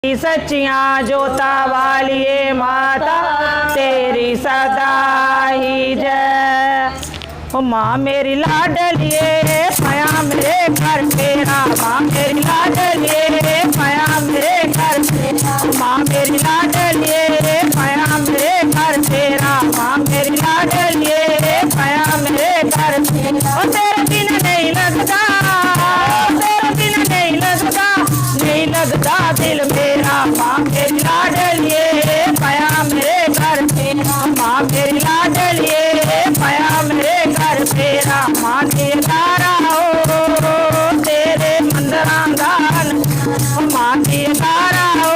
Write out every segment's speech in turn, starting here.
सच्चियां जोता वालिए माता तेरी सदा ही जय। ओ माँ मेरी लाडलिए पाया मेरे घर तेरा, माँ मेरी लाडलिए पाया मेरे घर तेरा, माँ मेरी लाडलिए पाया मेरे घर तेरा, माँ मेरी लाडलिए पाया मेरे घर तेरा। ओ तेरे बिना नहीं लगता, तेरे बिना नहीं लगता, नहीं लगता दिल मेरा, माँ मेरी लाडलिए पाया मेरे घर तेरा, माँ मेरी लाडलिए पाया मेरे घर तेरा। माँ तेरे तारा हो तेरे मंदिरां दा, माँ तेरे तारा हो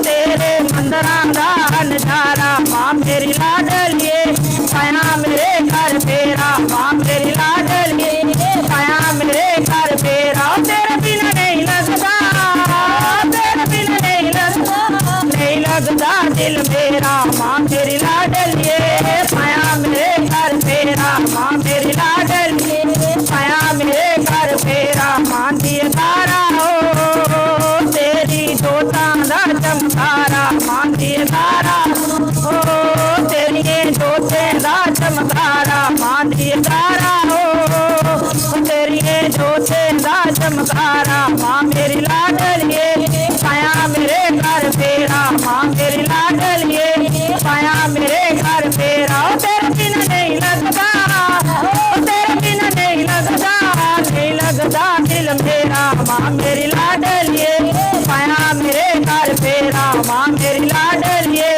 तेरे मंदिरां दा नजारा, माँ मेरी लाडलिए पाया मेरे घर तेरा, माँ मेरी लाडलिए पाया मेरे घर तेरा। तेरे बिना नहीं लगता, तेरे बिना नहीं लगता, नहीं लगता दिल मेरा, माँ मेरी लाडलिए पाया मेरे घर तेरा, माँ मेरी लाडलिए पाया मेरे घर तेरा। माँ दिए तारा हो तेरी जोतां दा चमकारा, माँ दिए तारा हो तेरी जोतें दा चमकारा, माँ दिए तारा हो तेरी जोतें दा चमकारा। माँ मेरी लाडलिए पाया मेरे घर तेरा, माँ मेरी लाडलिए पाया मेरे घर तेरा। तेरे बिना नहीं लगता, तेरे बिना नहीं लगता, नहीं लगता दिल मेरा, माँ मेरी लाडलिए पाया मेरे घर तेरा, माँ मेरी लाडलिए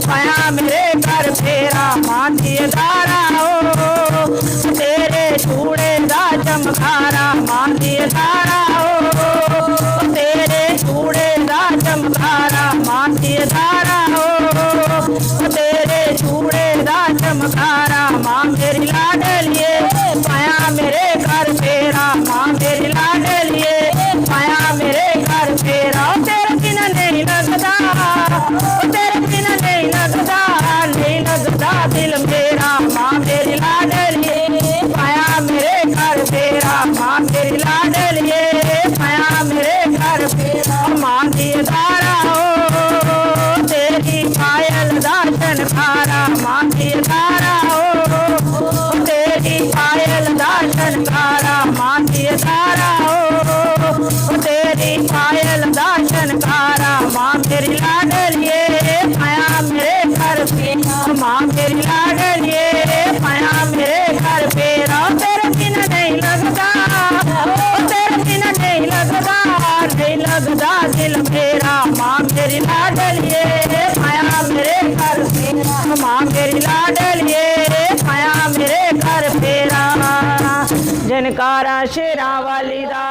पाया मेरे घर तेरा। माँ दिए तारा हो तेरे चूड़े दा चमकारा, माँ दिए तारा हो तेरे चूड़े दा चमकारा, माँ दिए तारा हो तेरे चूड़े दा चमकारा। माँ मेरी लाडलिए पाया मेरे घर तेरा, माँ मेरी लाडलिए पाया मेरे घर तेरा। तेरे बिना नहीं लगता, तेरे बिना नहीं लगता, नहीं लगता दिल मेरा, माँ मेरी लाडलिए पाया मेरे घर तेरा, माँ मेरी लाडलिए पाया मेरे घर तेरा। माँ दिए तारा हो तेरी पायल दा चनकारा, माँ दिए तारा हो तेरी पायल दा चनकारा, माँ दिए तारा हो तेरी पायल दा चनकारा। माँ मेरी लाडलिए पाया मेरे घर तेरा, माँ मेरी लाडलिए पाया मेरे घर तेरा। तेरे बिना नहीं लगता, तेरे बिना नहीं लगता, नहीं लगता दिल मेरा, माँ मेरी लाडलिए पाया मेरे घर तेरा, माँ मेरी लाडलिए पाया मेरे घर तेरा। जनकारा शेरा वाली दा।